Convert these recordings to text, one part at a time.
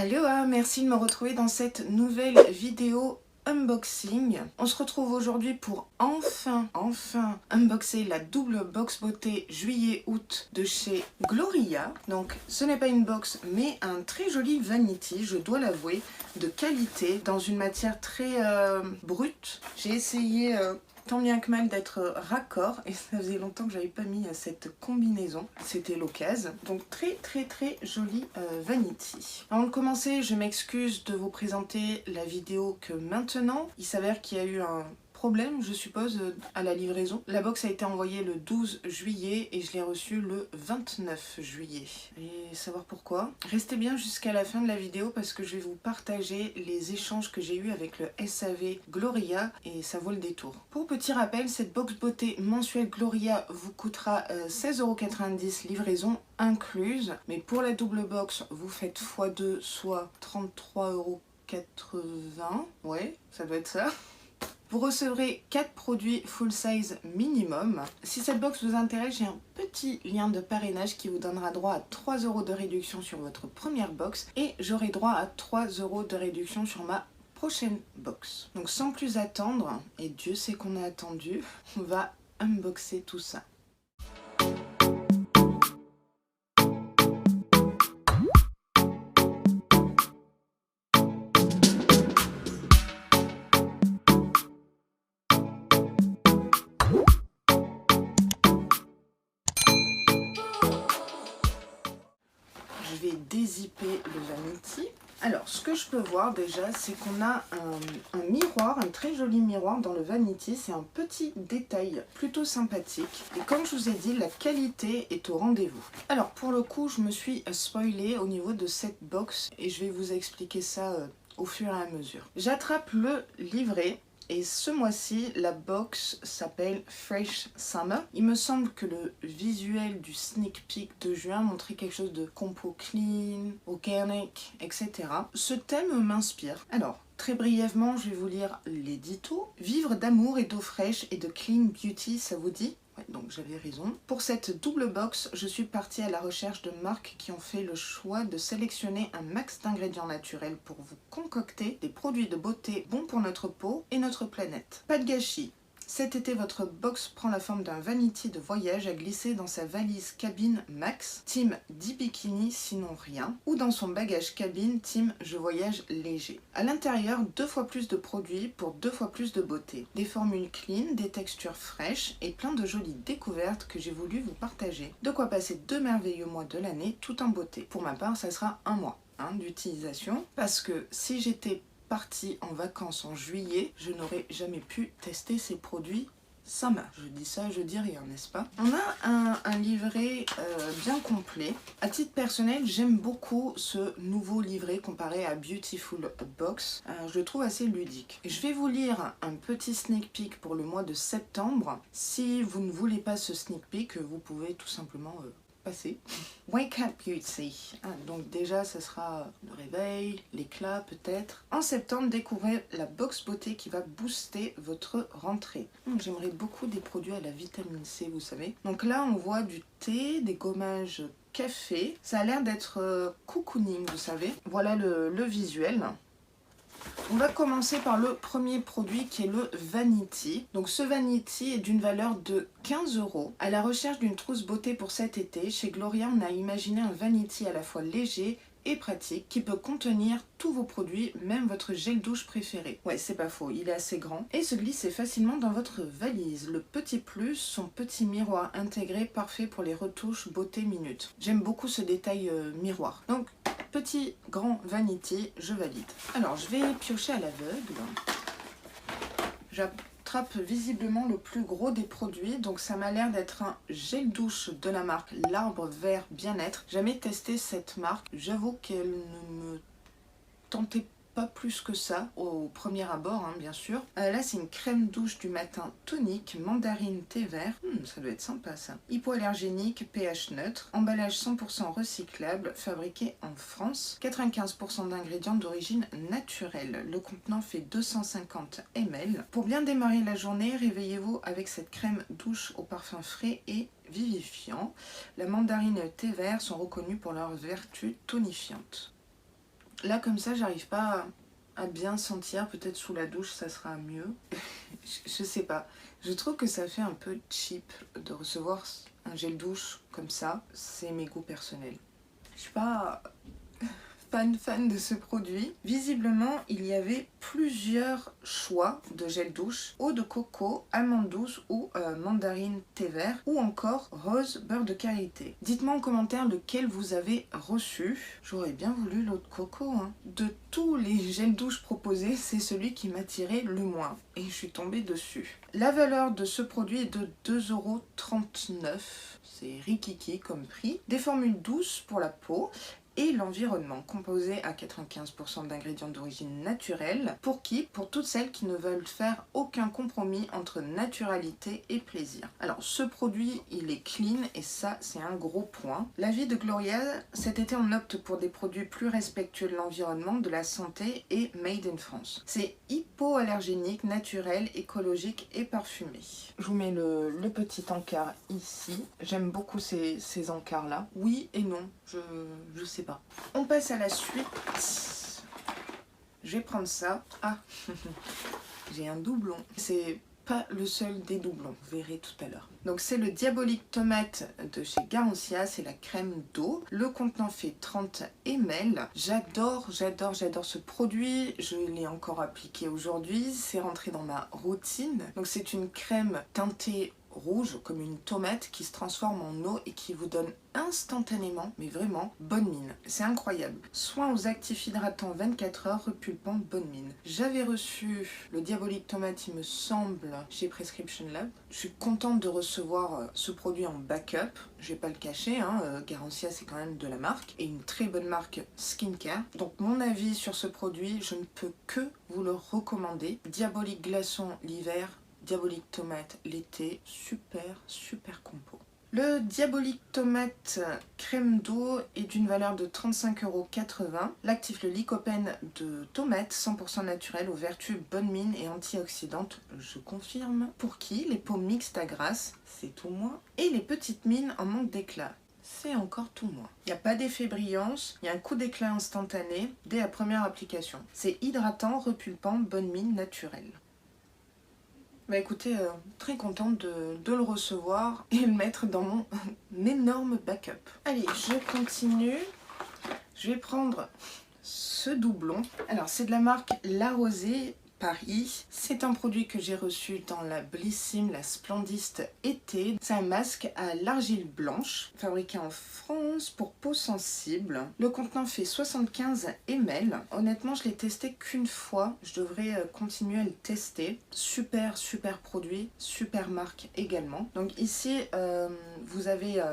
Aloha, merci de me retrouver dans cette nouvelle vidéo unboxing. On se retrouve aujourd'hui pour enfin unboxer la double box beauté juillet-août de chez Gloria. Donc ce n'est pas une box mais un très joli vanity, je dois l'avouer, de qualité dans une matière très brute. J'ai essayé tant bien que mal d'être raccord et ça faisait longtemps que j'avais pas mis cette combinaison, c'était l'occasion. Donc très joli vanity. Avant de commencer, je m'excuse de vous présenter la vidéo que maintenant. Il s'avère qu'il y a eu un problème, je suppose, à la livraison. La box a été envoyée le 12 juillet et je l'ai reçue le 29 juillet. Et savoir pourquoi. Restez bien jusqu'à la fin de la vidéo parce que je vais vous partager les échanges que j'ai eus avec le SAV Gloria et ça vaut le détour. Pour petit rappel, cette box beauté mensuelle Gloria vous coûtera 16,90 € livraison incluse. Mais pour la double box, vous faites x2, soit 33,80 €. Ouais, ça doit être ça. Vous recevrez 4 produits full size minimum. Si cette box vous intéresse, j'ai un petit lien de parrainage qui vous donnera droit à 3 € de réduction sur votre première box et j'aurai droit à 3 € de réduction sur ma prochaine box. Donc sans plus attendre, et Dieu sait qu'on a attendu, on va unboxer tout ça. Je vais dézipper le vanity. Alors, ce que je peux voir déjà, c'est qu'on a un miroir, un très joli miroir dans le vanity. C'est un petit détail plutôt sympathique. Et comme je vous ai dit, la qualité est au rendez-vous. Alors, pour le coup, je me suis spoilée au niveau de cette box et je vais vous expliquer ça au fur et à mesure. J'attrape le livret. Et ce mois-ci, la box s'appelle Fresh Summer. Il me semble que le visuel du sneak peek de juin montrait quelque chose de compo clean, organic, etc. Ce thème m'inspire. Alors, très brièvement, je vais vous lire l'édito. Vivre d'amour et d'eau fraîche et de clean beauty, ça vous dit ? Ouais, donc j'avais raison. Pour cette double box, je suis partie à la recherche de marques qui ont fait le choix de sélectionner un max d'ingrédients naturels pour vous concocter des produits de beauté bons pour notre peau et notre planète. Pas de gâchis. Cet été, votre box prend la forme d'un vanity de voyage à glisser dans sa valise cabine max, team 10 bikinis sinon rien, ou dans son bagage cabine, team je voyage léger. À l'intérieur, 2 fois plus de produits pour 2 fois plus de beauté. Des formules clean, des textures fraîches et plein de jolies découvertes que j'ai voulu vous partager. De quoi passer 2 merveilleux mois de l'année tout en beauté. Pour ma part, ça sera un mois d'utilisation parce que si j'étais partie en vacances en juillet, je n'aurais jamais pu tester ces produits summer. Je dis ça, je dis rien, n'est-ce pas? On a un livret bien complet. À titre personnel, j'aime beaucoup ce nouveau livret comparé à Beautiful Box. Je le trouve assez ludique. Je vais vous lire un petit sneak peek pour le mois de septembre. Si vous ne voulez pas ce sneak peek, vous pouvez tout simplement passer. Wake Up Beauty. Donc déjà, ce sera le réveil, l'éclat peut-être. En septembre, découvrez la box beauté qui va booster votre rentrée. J'aimerais beaucoup des produits à la vitamine C, vous savez. Donc là, on voit du thé, des gommages café. Ça a l'air d'être cocooning, vous savez. Voilà le visuel. On va commencer par le premier produit qui est le Vanity. Donc ce Vanity est d'une valeur de 15 €. À la recherche d'une trousse beauté pour cet été, chez Gloria, on a imaginé un Vanity à la fois léger et pratique qui peut contenir tous vos produits, même votre gel douche préféré. Ouais, c'est pas faux, il est assez grand et se glisse facilement dans votre valise. Le petit plus, son petit miroir intégré parfait pour les retouches beauté minute. J'aime beaucoup ce détail miroir. Donc petit grand vanity, je valide. Alors je vais piocher à l'aveugle. J'attrape visiblement le plus gros des produits, donc ça m'a l'air d'être un gel douche de la marque L'Arbre Vert Bien-être. Jamais testé cette marque, j'avoue qu'elle ne me tentait pas plus que ça au premier abord, bien sûr. Là c'est une crème douche du matin tonique, mandarine thé vert. Ça doit être sympa ça. Hypoallergénique, pH neutre, emballage 100% recyclable, fabriqué en France. 95% d'ingrédients d'origine naturelle. Le contenant fait 250 ml. Pour bien démarrer la journée, réveillez-vous avec cette crème douche au parfum frais et vivifiant. La mandarine et le thé vert sont reconnus pour leurs vertus tonifiantes. Là comme ça j'arrive pas à bien sentir, peut-être sous la douche ça sera mieux. Je sais pas, je trouve que ça fait un peu cheap de recevoir un gel douche comme ça, c'est mes goûts personnels. Je suis pas fan de ce produit. Visiblement, il y avait plusieurs choix de gel douche. Eau de coco, amande douce ou mandarine thé vert ou encore rose beurre de karité. Dites-moi en commentaire lequel vous avez reçu. J'aurais bien voulu l'eau de coco. Hein. De tous les gels douche proposés, c'est celui qui m'a tiré le moins. Et je suis tombée dessus. La valeur de ce produit est de 2,39 €. C'est rikiki comme prix. Des formules douces pour la peau et l'environnement, composé à 95% d'ingrédients d'origine naturelle. Pour qui? Pour toutes celles qui ne veulent faire aucun compromis entre naturalité et plaisir. Alors ce produit, il est clean et ça, c'est un gros point. L'avis de Gloria, cet été on opte pour des produits plus respectueux de l'environnement, de la santé et made in France. C'est hypoallergénique, naturel, écologique et parfumé. Je vous mets le petit encart ici. J'aime beaucoup ces encarts là. Oui et non, je sais pas. On passe à la suite. Je vais prendre ça. Ah, j'ai un doublon. C'est pas le seul des doublons, vous verrez tout à l'heure. Donc c'est le Diabolique Tomate de chez Garancia, c'est la crème d'eau. Le contenant fait 30 ml. J'adore ce produit. Je l'ai encore appliqué aujourd'hui. C'est rentré dans ma routine. Donc c'est une crème teintée rouge comme une tomate qui se transforme en eau et qui vous donne instantanément, mais vraiment, bonne mine. C'est incroyable. Soin aux actifs hydratants 24 heures, repulpant, bonne mine. J'avais reçu le Diabolique Tomate, il me semble, chez Prescription Lab. Je suis contente de recevoir ce produit en backup. Je vais pas le cacher, hein, Garancia c'est quand même de la marque et une très bonne marque skincare. Donc mon avis sur ce produit, je ne peux que vous le recommander. Diabolique Glaçon l'hiver, Diabolique Tomate l'été, super compo. Le Diabolique Tomate crème d'eau est d'une valeur de 35,80 €. L'actif le lycopène de tomate 100% naturel aux vertus bonne mine et antioxydantes, je confirme. Pour qui? Les peaux mixtes à grasse, c'est tout moi. Et les petites mines en manque d'éclat. C'est encore tout moi. Il n'y a pas d'effet brillance, il y a un coup d'éclat instantané dès la première application. C'est hydratant, repulpant, bonne mine, naturel. Bah écoutez, très contente de le recevoir et le mettre dans mon énorme backup. Allez, je continue. Je vais prendre ce doublon. Alors, c'est de la marque La Rosée Paris. C'est un produit que j'ai reçu dans la Blissim, la Splendiste été. C'est un masque à l'argile blanche, fabriqué en France pour peau sensible. Le contenant fait 75 ml. Honnêtement, je l'ai testé qu'une fois. Je devrais continuer à le tester. Super produit, super marque également. Donc ici, vous avez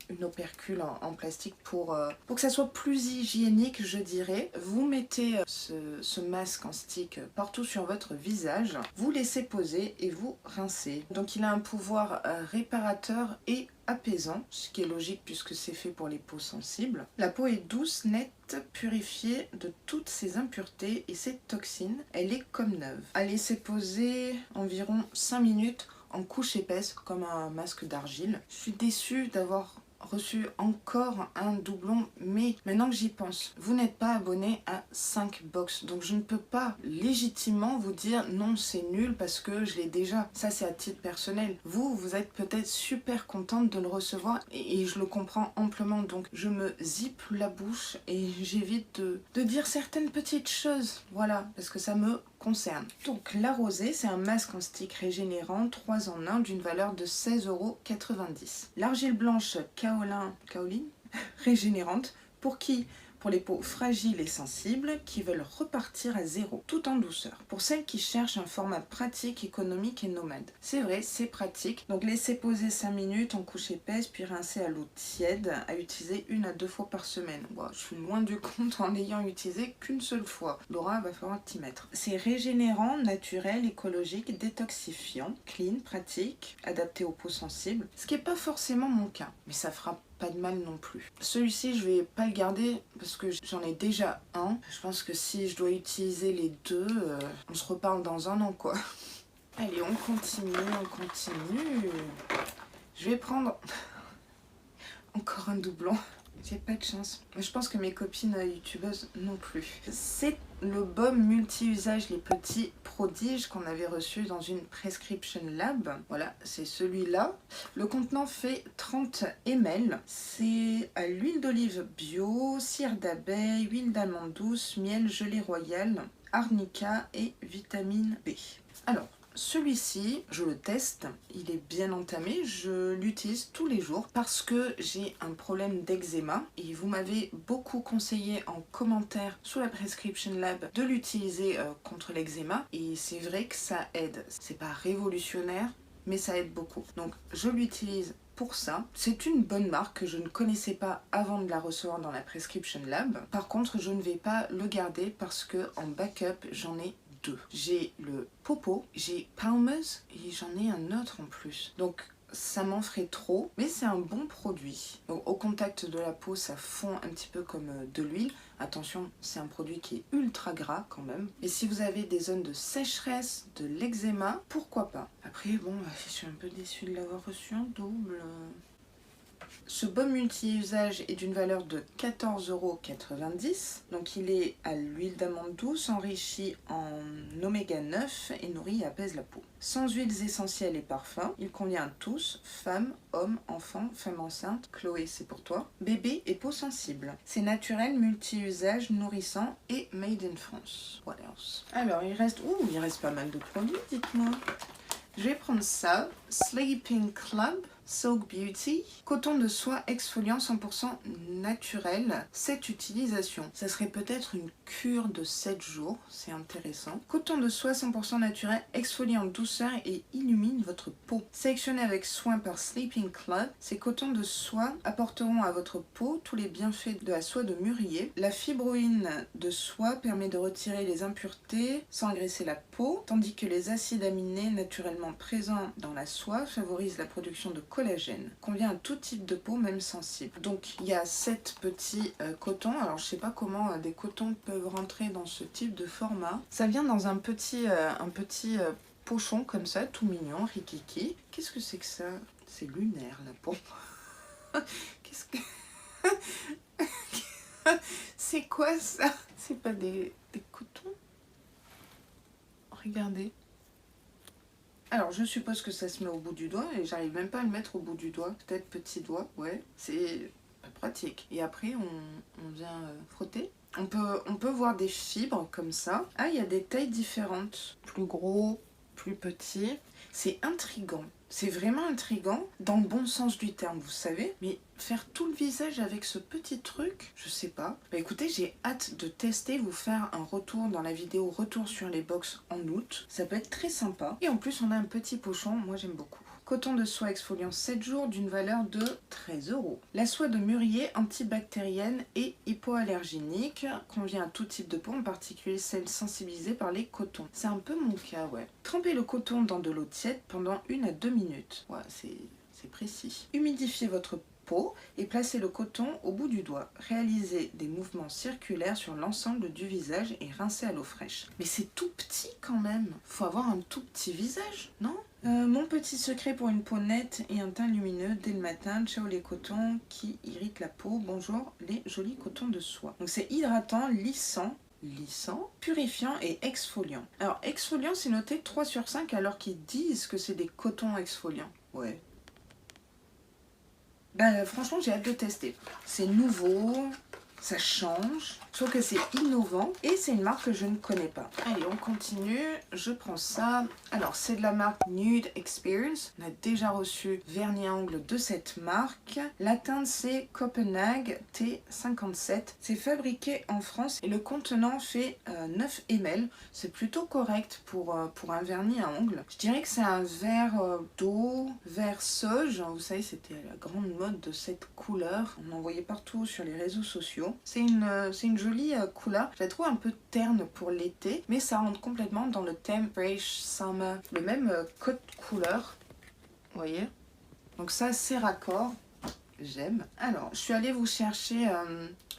une opercule en plastique pour que ça soit plus hygiénique, je dirais. Vous mettez ce masque en stick partout sur votre visage, vous laissez poser et vous rincez. Donc il a un pouvoir réparateur et apaisant, ce qui est logique puisque c'est fait pour les peaux sensibles. La peau est douce, nette, purifiée de toutes ses impuretés et ses toxines. Elle est comme neuve. À laisser poser environ 5 minutes en couche épaisse comme un masque d'argile. Je suis déçue d'avoir reçu encore un doublon, mais maintenant que j'y pense, vous n'êtes pas abonné à 5 box, donc je ne peux pas légitimement vous dire non c'est nul parce que je l'ai déjà. Ça c'est à titre personnel. Vous êtes peut-être super contente de le recevoir et je le comprends amplement, donc je me zippe la bouche et j'évite de dire certaines petites choses, voilà, parce que ça me concerne. Donc La Rosée, c'est un masque en stick régénérant 3 en 1 d'une valeur de 16,90 €. L'argile blanche kaoline régénérante, pour qui? Pour les peaux fragiles et sensibles qui veulent repartir à zéro, tout en douceur. Pour celles qui cherchent un format pratique, économique et nomade. C'est vrai, c'est pratique. Donc laissez poser 5 minutes en couche épaisse, puis rincer à l'eau tiède, à utiliser 1 à 2 fois par semaine. Bon, je suis loin du compte en l'ayant utilisé qu'une seule fois. Laura, va falloir t'y mettre. C'est régénérant, naturel, écologique, détoxifiant, clean, pratique, adapté aux peaux sensibles. Ce qui n'est pas forcément mon cas, mais ça fera pas de mal non plus. Celui-ci, je vais pas le garder parce que j'en ai déjà un. Je pense que si je dois utiliser les deux, on se reparle dans un an quoi. Allez, on continue. Je vais prendre encore un doublon. J'ai pas de chance. Je pense que mes copines youtubeuses non plus. C'est le baume multi-usage Les Petits Prodiges qu'on avait reçu dans une Prescription Lab. Voilà, c'est celui-là. Le contenant fait 30 ml. C'est à l'huile d'olive bio, cire d'abeille, huile d'amande douce, miel, gelée royale, arnica et vitamine B. Alors, celui-ci, je le teste, il est bien entamé, je l'utilise tous les jours parce que j'ai un problème d'eczéma et vous m'avez beaucoup conseillé en commentaire sous la Prescription Lab de l'utiliser contre l'eczéma et c'est vrai que ça aide. C'est pas révolutionnaire, mais ça aide beaucoup. Donc je l'utilise pour ça. C'est une bonne marque que je ne connaissais pas avant de la recevoir dans la Prescription Lab. Par contre, je ne vais pas le garder parce que en backup, j'en ai deux. J'ai le Popo, j'ai Palmer's et j'en ai un autre en plus. Donc ça m'en ferait trop, mais c'est un bon produit. Donc, au contact de la peau, ça fond un petit peu comme de l'huile. Attention, c'est un produit qui est ultra gras quand même. Et si vous avez des zones de sécheresse, de l'eczéma, pourquoi pas. Après, bon, je suis un peu déçue de l'avoir reçu en double. Ce baume multi-usage est d'une valeur de 14,90 €. Donc il est à l'huile d'amande douce, enrichi en oméga 9 et nourrit et apaise la peau. Sans huiles essentielles et parfums, il convient à tous, femmes, hommes, enfants, femmes enceintes, Chloé c'est pour toi, bébé et peau sensible. C'est naturel, multi-usage, nourrissant et made in France. What else? Alors il reste pas mal de produits, dites-moi. Je vais prendre ça, Sleeping Club, Silk Beauty, coton de soie exfoliant 100% naturel, 7 utilisations. Ça serait peut-être une cure de 7 jours, c'est intéressant. Coton de soie 100% naturel, exfolie en douceur et illumine votre peau. Sélectionné avec soin par Sleeping Club, ces cotons de soie apporteront à votre peau tous les bienfaits de la soie de mûrier. La fibroïne de soie permet de retirer les impuretés sans agresser la peau, tandis que les acides aminés naturellement présents dans la soie favorisent la production de collagène. Convient à tout type de peau, même sensible. Donc il y a 7 petits cotons. Alors je sais pas comment des cotons peuvent rentrer dans ce type de format. Ça vient dans un petit pochon comme ça, tout mignon, rikiki. Qu'est-ce que c'est que ça? C'est lunaire la peau. Qu'est-ce que... C'est quoi ça? C'est pas des cotons? Regardez. Alors je suppose que ça se met au bout du doigt et j'arrive même pas à le mettre au bout du doigt. Peut-être petit doigt, ouais. C'est pas pratique. Et après on vient frotter. On peut voir des fibres comme ça. Ah, il y a des tailles différentes. Plus gros, plus petit. C'est intriguant. C'est vraiment intriguant dans le bon sens du terme, vous savez. Mais faire tout le visage avec ce petit truc, je sais pas. Bah écoutez, j'ai hâte de tester, vous faire un retour dans la vidéo retour sur les box en août. Ça peut être très sympa. Et en plus, on a un petit pochon, moi j'aime beaucoup. Coton de soie exfoliant 7 jours d'une valeur de 13 €. La soie de mûrier antibactérienne et hypoallergénique convient à tout type de peau, en particulier celle sensibilisée par les cotons. C'est un peu mon cas, ouais. Trempez le coton dans de l'eau tiède pendant 1 à 2 minutes. Ouais, c'est précis. Humidifiez votre peau et placez le coton au bout du doigt. Réalisez des mouvements circulaires sur l'ensemble du visage et rincez à l'eau fraîche. Mais c'est tout petit quand même. Faut avoir un tout petit visage, non? Mon petit secret pour une peau nette et un teint lumineux dès le matin. Ciao les cotons qui irritent la peau. Bonjour les jolis cotons de soie. Donc c'est hydratant, lissant, purifiant et exfoliant. Alors exfoliant c'est noté 3 sur 5 alors qu'ils disent que c'est des cotons exfoliants. Ouais. Bah franchement j'ai hâte de tester. C'est nouveau, ça change, je trouve que c'est innovant et c'est une marque que je ne connais pas. Allez on continue, je prends ça. Alors c'est de la marque Nude Experience. On a déjà reçu vernis à ongles de cette marque. La teinte c'est Copenhague T57. C'est fabriqué en France et le contenant fait 9 ml. C'est plutôt correct pour un vernis à ongles. Je dirais que c'est un vert d'eau, vert sauge. Vous savez c'était la grande mode de cette couleur. On en voyait partout sur les réseaux sociaux. C'est une jolie couleur. Je la trouve un peu terne pour l'été, mais ça rentre complètement dans le thème Fresh Summer. Le même code couleur, vous voyez. Donc ça, c'est raccord. J'aime. Alors, je suis allée vous chercher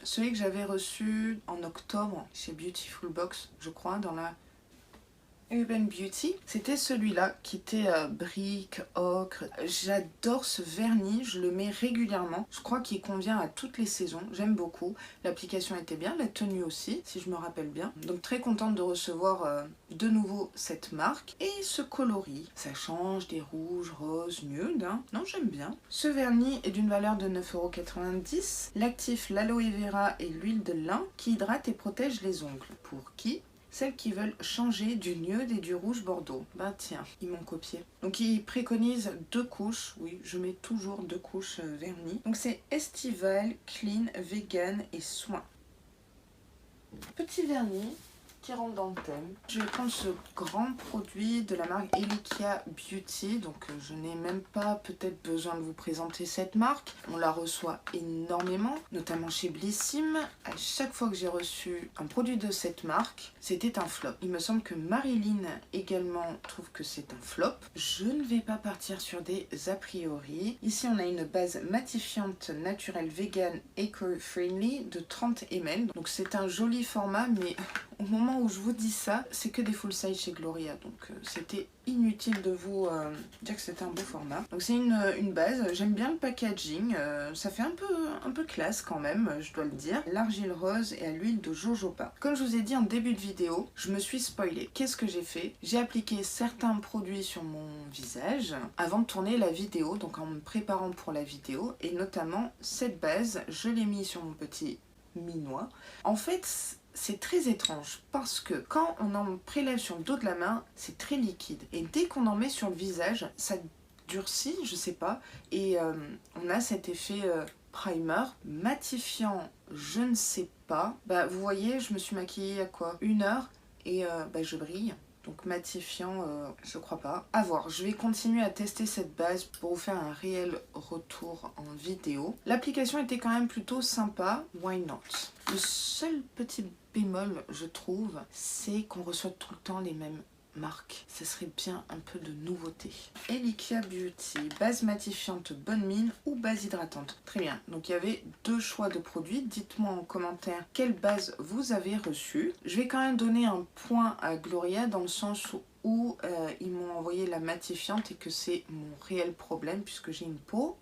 celui que j'avais reçu en octobre chez Beautiful Box, je crois, dans la Urban Beauty. C'était celui-là qui était brique, ocre. J'adore ce vernis, je le mets régulièrement. Je crois qu'il convient à toutes les saisons, j'aime beaucoup. L'application était bien, la tenue aussi, si je me rappelle bien. Donc très contente de recevoir de nouveau cette marque. Et ce coloris, ça change des rouges, roses, nude. Hein. Non, j'aime bien. Ce vernis est d'une valeur de 9,90 €. L'actif, l'aloe vera et l'huile de lin qui hydrate et protège les ongles. Pour qui? Celles qui veulent changer du nude et du rouge bordeaux. Bah tiens, ils m'ont copié. Donc ils préconisent 2 couches. Oui, je mets toujours 2 couches vernis. Donc c'est estival, clean, vegan et soin. Petit vernis qui rentre dans le thème. Je vais prendre ce grand produit de la marque Elikia Beauty. Donc je n'ai même pas peut-être besoin de vous présenter cette marque. On la reçoit énormément, notamment chez Blissim. À chaque fois que j'ai reçu un produit de cette marque, c'était un flop. Il me semble que Marilyn également trouve que c'est un flop. Je ne vais pas partir sur des a priori. Ici on a une base matifiante naturelle vegan eco-friendly de 30 ml. Donc c'est un joli format, mais au moment où je vous dis ça, c'est que des full size chez Gloria, donc c'était inutile de vous dire que c'était un beau format. Donc c'est une base, j'aime bien le packaging, ça fait un peu classe quand même, je dois le dire. L'argile rose et à l'huile de jojoba. Comme je vous ai dit en début de vidéo, je me suis spoilée. Qu'est-ce que j'ai fait? J'ai appliqué certains produits sur mon visage avant de tourner la vidéo, donc en me préparant pour la vidéo, et notamment cette base, je l'ai mis sur mon petit minois. En fait, c'est très étrange parce que quand on en prélève sur le dos de la main, c'est très liquide. Et dès qu'on en met sur le visage, ça durcit, je sais pas. Et on a cet effet primer, matifiant, je ne sais pas. Bah, vous voyez, je me suis maquillée à quoi? 1 heure et bah, je brille. Donc matifiant, je crois pas. À voir, je vais continuer à tester cette base pour vous faire un réel retour en vidéo. L'application était quand même plutôt sympa, why not? Le seul petit bémol, je trouve, c'est qu'on reçoit tout le temps les mêmes marques. Ça serait bien un peu de nouveauté. Elikia Beauty, base matifiante bonne mine ou base hydratante. Très bien, donc il y avait 2 choix de produits. Dites-moi en commentaire quelle base vous avez reçue. Je vais quand même donner un point à Gloria dans le sens où ils m'ont envoyé la matifiante et que c'est mon réel problème puisque j'ai une peau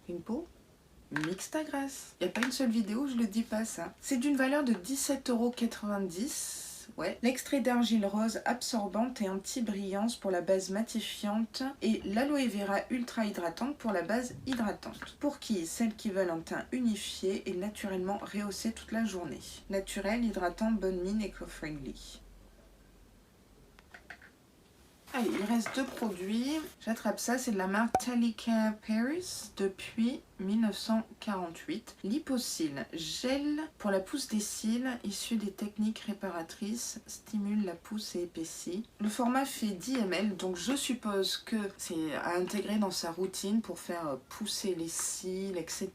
mixte à grasse. Il n'y a pas une seule vidéo où je le dis pas ça. C'est d'une valeur de 17,90 €. Ouais. L'extrait d'argile rose absorbante et anti-brillance pour la base matifiante et l'aloe vera ultra hydratante pour la base hydratante. Pour qui? Celles qui veulent un teint unifié et naturellement rehaussé toute la journée. Naturel, hydratant, bonne mine, eco-friendly. Allez, il reste 2 produits. J'attrape ça, c'est de la marque Talika Paris depuis 1948. Liposil, gel pour la pousse des cils, issu des techniques réparatrices, stimule la pousse et épaissit. Le format fait 10 ml, donc je suppose que c'est à intégrer dans sa routine pour faire pousser les cils, etc.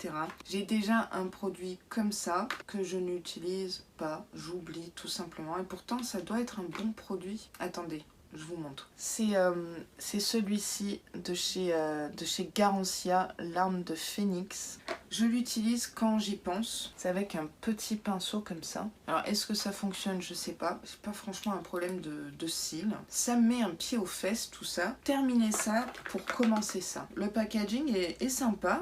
J'ai déjà un produit comme ça que je n'utilise pas, j'oublie tout simplement. Et pourtant, ça doit être un bon produit. Attendez. Je vous montre. C'est celui-ci de chez Garancia, l'arme de Phoenix. Je l'utilise quand j'y pense. C'est avec un petit pinceau comme ça. Alors, est-ce que ça fonctionne? Je sais pas. C'est pas franchement un problème de cils. Ça me met un pied aux fesses, tout ça. Terminer ça pour commencer ça. Le packaging est sympa.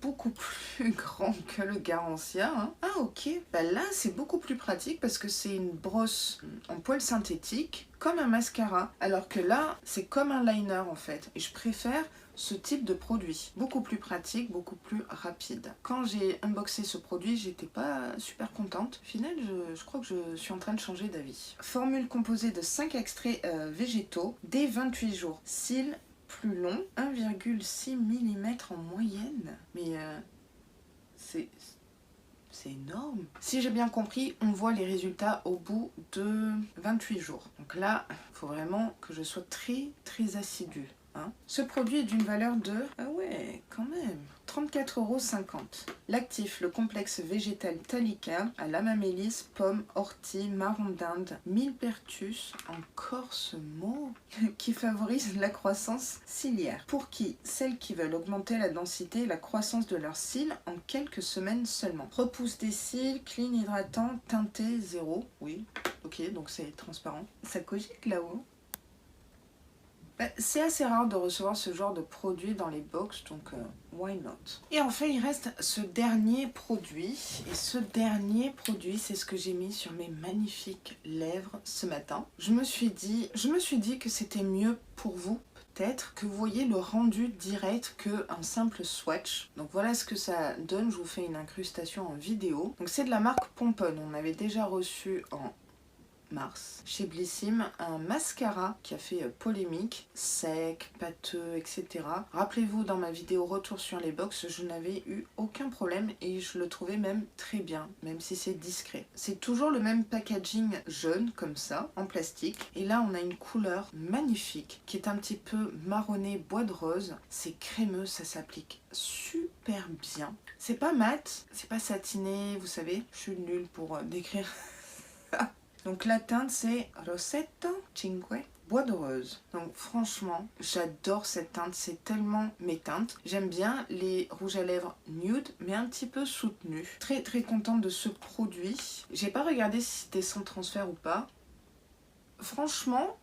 Beaucoup plus grand que le Garancia. Hein. Ah, ok. Bah là, c'est beaucoup plus pratique parce que c'est une brosse en poil synthétique. Comme un mascara, alors que là, c'est comme un liner en fait. Et je préfère ce type de produit. Beaucoup plus pratique, beaucoup plus rapide. Quand j'ai unboxé ce produit, j'étais pas super contente. Au final, je crois que je suis en train de changer d'avis. Formule composée de 5 extraits végétaux dès 28 jours. Cils plus long, 1,6 mm en moyenne. Mais c'est énorme. Si j'ai bien compris, on voit les résultats au bout de 28 jours. Donc là, il faut vraiment que je sois très assidue. Hein. Ce produit est d'une valeur de... Ah ouais, quand même 34,50 €. L'actif, le complexe végétal Talika à l'amamélis, pomme, ortie, marron d'Inde, millepertus, encore ce mot, qui favorise la croissance ciliaire. Pour qui? Celles qui veulent augmenter la densité et la croissance de leurs cils en quelques semaines seulement. Repousse des cils, clean hydratant, teinté 0. Oui, ok, donc c'est transparent. Ça cogite là-haut. C'est assez rare de recevoir ce genre de produit dans les box, donc why not. Et enfin, il reste ce dernier produit. Et ce dernier produit, c'est ce que j'ai mis sur mes magnifiques lèvres ce matin. Je me suis dit que c'était mieux pour vous, peut-être, que vous voyez le rendu direct qu'un simple swatch. Donc voilà ce que ça donne. Je vous fais une incrustation en vidéo. Donc c'est de la marque Pomponne. On avait déjà reçu en mars chez Blissim un mascara qui a fait polémique, sec, pâteux, etc. Rappelez-vous, dans ma vidéo retour sur les box, je n'avais eu aucun problème et je le trouvais même très bien, même si c'est discret. C'est toujours le même packaging jaune comme ça, en plastique, et là on a une couleur magnifique qui est un petit peu marronné bois de rose. C'est crémeux, ça s'applique super bien. C'est pas mat, c'est pas satiné, vous savez, je suis nulle pour décrire. Donc la teinte c'est Rossetto Cinque Bois de Rose. Donc franchement, j'adore cette teinte, c'est tellement mes teintes. J'aime bien les rouges à lèvres nude, mais un petit peu soutenus. Très très contente de ce produit. J'ai pas regardé si c'était sans transfert ou pas. Franchement,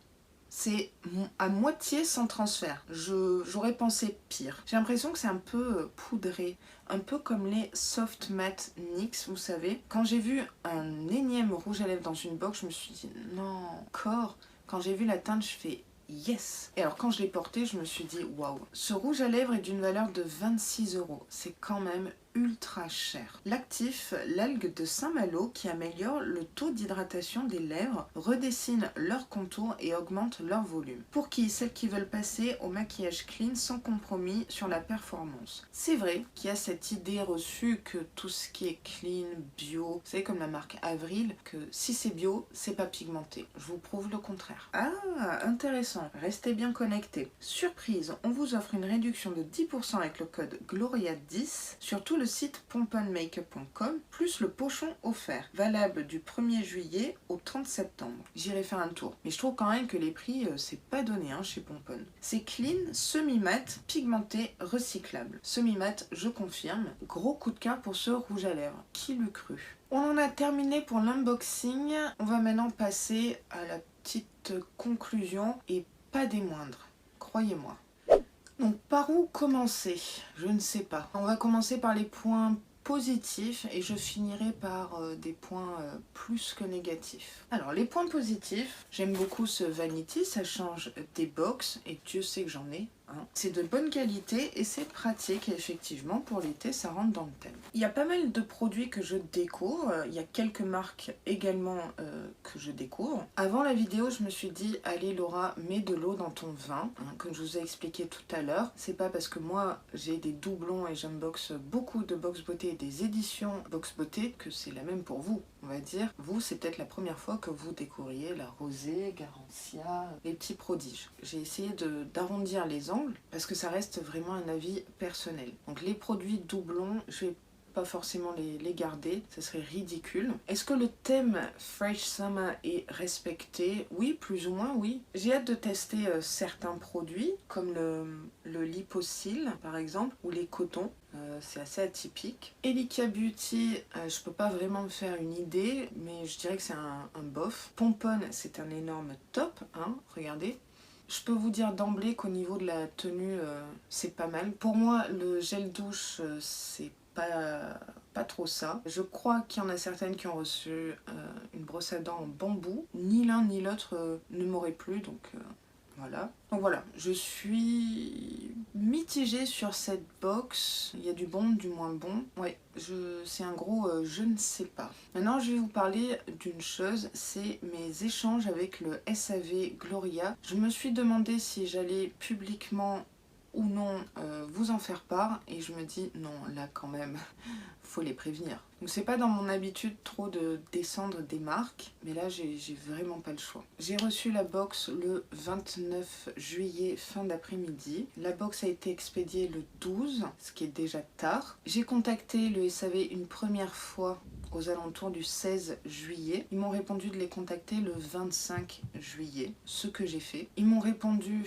c'est à moitié sans transfert. J'aurais pensé pire. J'ai l'impression que c'est un peu poudré, un peu comme les Soft Matte NYX, vous savez. Quand j'ai vu un énième rouge à lèvres dans une box, je me suis dit non, encore. Quand j'ai vu la teinte, je fais yes. Et alors quand je l'ai porté, je me suis dit waouh. Ce rouge à lèvres est d'une valeur de 26 €. C'est quand même ultra cher. L'actif, l'algue de Saint-Malo, qui améliore le taux d'hydratation des lèvres, redessine leur contour et augmente leur volume. Pour qui? Celles qui veulent passer au maquillage clean sans compromis sur la performance. C'est vrai qu'il y a cette idée reçue que tout ce qui est clean, bio, vous savez comme la marque Avril, que si c'est bio, c'est pas pigmenté. Je vous prouve le contraire. Ah, intéressant. Restez bien connectés. Surprise, on vous offre une réduction de 10% avec le code GLORIA10 sur tout le site pomponmakeup.com, plus le pochon offert, valable du 1er juillet au 30 septembre. J'irai faire un tour. Mais je trouve quand même que les prix, c'est pas donné chez Pomponne. C'est clean, semi-mat, pigmenté, recyclable. Semi-mat, je confirme. Gros coup de cœur pour ce rouge à lèvres. Qui l'eût cru? On en a terminé pour l'unboxing. On va maintenant passer à la petite conclusion et pas des moindres. Croyez-moi. Donc par où commencer? Je ne sais pas. On va commencer par les points positifs et je finirai par des points plus que négatifs. Alors les points positifs, j'aime beaucoup ce Vanity, ça change des box et Dieu sait que j'en ai. C'est de bonne qualité et c'est pratique et effectivement pour l'été ça rentre dans le thème. Il y a pas mal de produits que je découvre, il y a quelques marques également que je découvre. Avant la vidéo je me suis dit allez Laura, mets de l'eau dans ton vin, comme je vous ai expliqué tout à l'heure. C'est pas parce que moi j'ai des doublons et j'unbox beaucoup de box beauté et des éditions box beauté que c'est la même pour vous. On va dire, vous c'est peut-être la première fois que vous découvriez la rosée, Garancia, les petits prodiges. J'ai essayé d'arrondir les angles parce que ça reste vraiment un avis personnel. Donc les produits doublons, je vais pas forcément les garder, ça serait ridicule. Est-ce que le thème Fresh Summer est respecté? Oui, plus ou moins oui. J'ai hâte de tester certains produits comme le Liposil par exemple ou les cotons. C'est assez atypique. Elika Beauty, je peux pas vraiment me faire une idée, mais je dirais que c'est un bof. Pomponne, c'est un énorme top, regardez. Je peux vous dire d'emblée qu'au niveau de la tenue, c'est pas mal. Pour moi, le gel douche, c'est pas trop ça. Je crois qu'il y en a certaines qui ont reçu une brosse à dents en bambou. Ni l'un ni l'autre ne m'aurait plu, donc voilà. Donc voilà, je suis mitigée sur cette box. Il y a du bon, du moins bon. Ouais, c'est un gros je ne sais pas. Maintenant, je vais vous parler d'une chose, c'est mes échanges avec le SAV Gloria. Je me suis demandé si j'allais publiquement ou non vous en faire part et je me dis non, là quand même faut les prévenir. Donc c'est pas dans mon habitude trop de descendre des marques, mais là j'ai vraiment pas le choix. J'ai reçu la box le 29 juillet fin d'après-midi. La box a été expédiée le 12, ce qui est déjà tard. J'ai contacté le SAV une première fois aux alentours du 16 juillet. Ils m'ont répondu de les contacter le 25 juillet, ce que j'ai fait. Ils m'ont répondu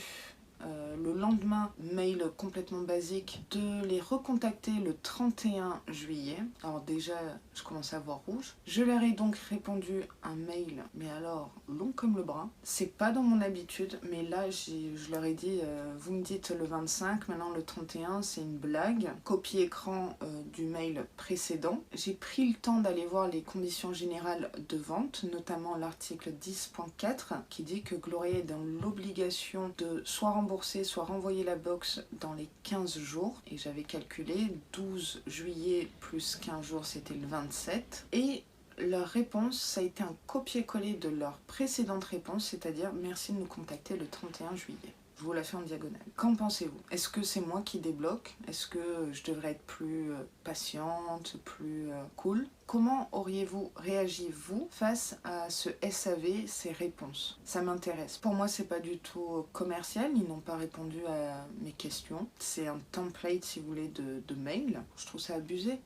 le lendemain, mail complètement basique, de les recontacter le 31 juillet. Alors déjà, je commence à voir rouge. Je leur ai donc répondu un mail, mais alors long comme le bras. C'est pas dans mon habitude, mais là, je leur ai dit, vous me dites le 25, maintenant le 31, c'est une blague. Copie écran du mail précédent. J'ai pris le temps d'aller voir les conditions générales de vente, notamment l'article 10.4 qui dit que Gloria est dans l'obligation de soit rembourser, soit renvoyer la box dans les 15 jours. Et j'avais calculé 12 juillet plus 15 jours, c'était le 27. Et leur réponse, ça a été un copier-coller de leur précédente réponse, c'est-à-dire merci de nous contacter le 31 juillet. Je vous la fais en diagonale. Qu'en pensez-vous? Est-ce que c'est moi qui débloque? Est-ce que je devrais être plus patiente, plus cool? Comment auriez-vous réagi, vous, face à ce SAV, ces réponses? Ça m'intéresse. Pour moi, c'est pas du tout commercial. Ils n'ont pas répondu à mes questions. C'est un template, si vous voulez, de mail. Je trouve ça abusé.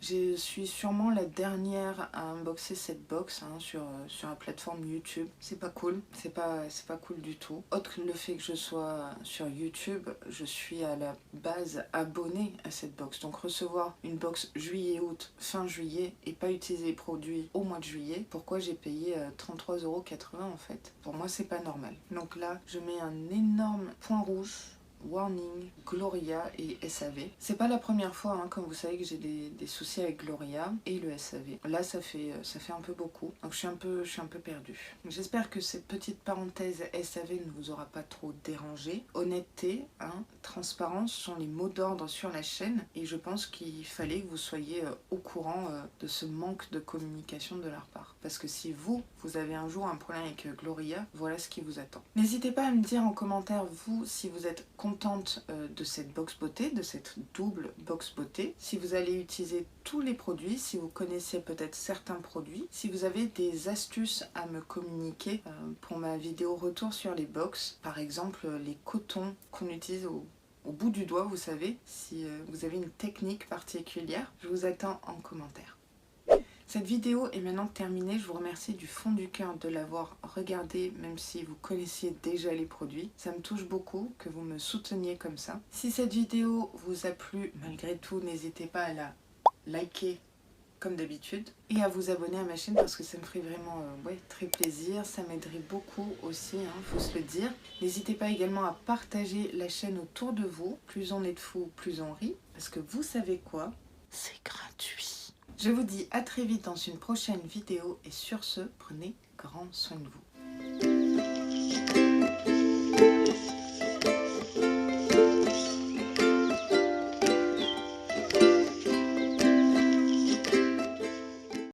Je suis sûrement la dernière à unboxer cette box sur la plateforme YouTube. C'est pas cool, c'est pas cool du tout. Autre que le fait que je sois sur YouTube, je suis à la base abonnée à cette box. Donc recevoir une box juillet-août, fin juillet, et pas utiliser les produits au mois de juillet, pourquoi j'ai payé 33,80 € en fait? Pour moi, c'est pas normal. Donc là, je mets un énorme point rouge. Warning, Gloria et SAV. C'est pas la première fois, comme vous savez, que j'ai des soucis avec Gloria et le SAV. Là, ça fait un peu beaucoup. Donc je suis un peu perdue. J'espère que cette petite parenthèse SAV ne vous aura pas trop dérangé. Honnêteté, transparence sont les mots d'ordre sur la chaîne et je pense qu'il fallait que vous soyez au courant de ce manque de communication de leur part. Parce que si vous avez un jour un problème avec Gloria, voilà ce qui vous attend. N'hésitez pas à me dire en commentaire, vous, si vous êtes contente de cette box beauté, de cette double box beauté, si vous allez utiliser tous les produits, si vous connaissez peut-être certains produits, si vous avez des astuces à me communiquer pour ma vidéo retour sur les box, par exemple les cotons qu'on utilise au bout du doigt, vous savez, si vous avez une technique particulière, je vous attends en commentaire. Cette vidéo est maintenant terminée, je vous remercie du fond du cœur de l'avoir regardée, même si vous connaissiez déjà les produits. Ça me touche beaucoup que vous me souteniez comme ça. Si cette vidéo vous a plu, malgré tout, n'hésitez pas à la liker comme d'habitude et à vous abonner à ma chaîne parce que ça me ferait vraiment très plaisir. Ça m'aiderait beaucoup aussi, faut se le dire. N'hésitez pas également à partager la chaîne autour de vous. Plus on est de fous, plus on rit. Parce que vous savez quoi? C'est gratuit. Je vous dis à très vite dans une prochaine vidéo et sur ce, prenez grand soin de vous.